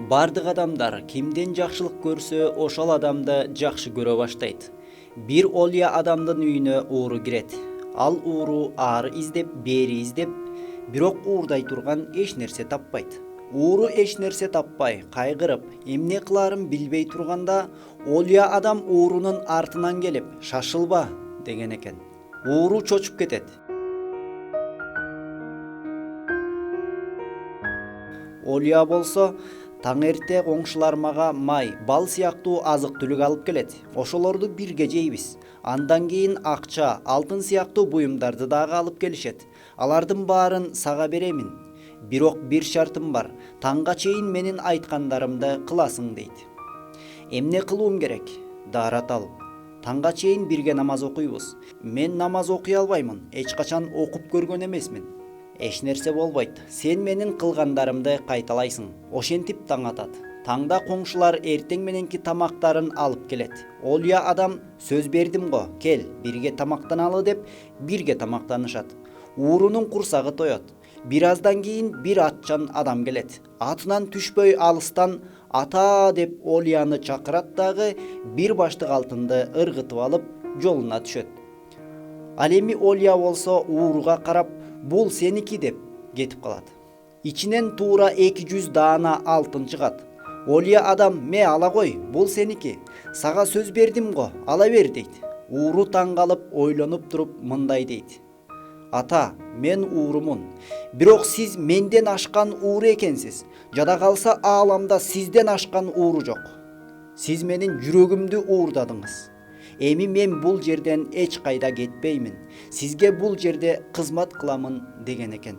Бардык адамдар кимден жакшылык көрсө, ошол адамды жакшы көрө баштайт. Бир олия адамдын үйүнө ууру кирет. Ал ууру ары издеп, бери издеп, бирок уурдай турган эч нерсе таппайт. Ууру эч нерсе таппай, кайгырып, эмне кыларын билбей турганда, олия адам уурунун артынан келип, "Шашылба" деген экен. Ууру чочуп кетет. Олия болсо таң эрте коңшулар мага май, бал сыяктуу азык-түлүк алып келет. Ошолорду бирге жейбиз. Андан кийин акча, алтын сыяктуу буюмдарды дагы алып келишет. Алардын баарын сага беремин. Бирок бир шартым бар. Таңга чейин менин айткандарымды кыласың дейт. Эмне кылуум керек? Daarатал. Таңга чейин бирге намаз окуйбуз. Мен намаз окуй албаймын. Эч качан окуп көргөн эмесмин. Эч нерсе болбойт. Сен менин кылгандарымды кайталайсың. Ошентип таң атат. Таңда коңшулар эртең мененки тамактарын алып келет. Олия адам сөз бердим го, кел, бирге тамактаналы деп бирге тамактанышат. Уурунун курсагы тоет. Бир аздан кийин бир атчан адам келет. Атынан түшпөй алыстан ата деп Олияны чакырат дагы бир баштык алтынды ыргытып алып жолуна түшөт. Ал эми Олия болсо ууруга карап, бул сеники деп кетип калат. Ичинен туура 200 даана алтын чыгат. Олия адам, ме ала кой, бул сеники. Сага сөз бердим го, ала бер дейт. Ууру таң калып ойлонуп туруп мындай дейт. Ата, мен уурумун. Бирок сиз менден ашкан ууру экенсиз. Жада калса ааламда сизден ашкан ууру жок. Сиз менин жүрөгүмдү уурдадыңыз. Эми мен бул жерден эч кайда кетпеймин. Сизге бул жерде кызмат кыламын деген экен.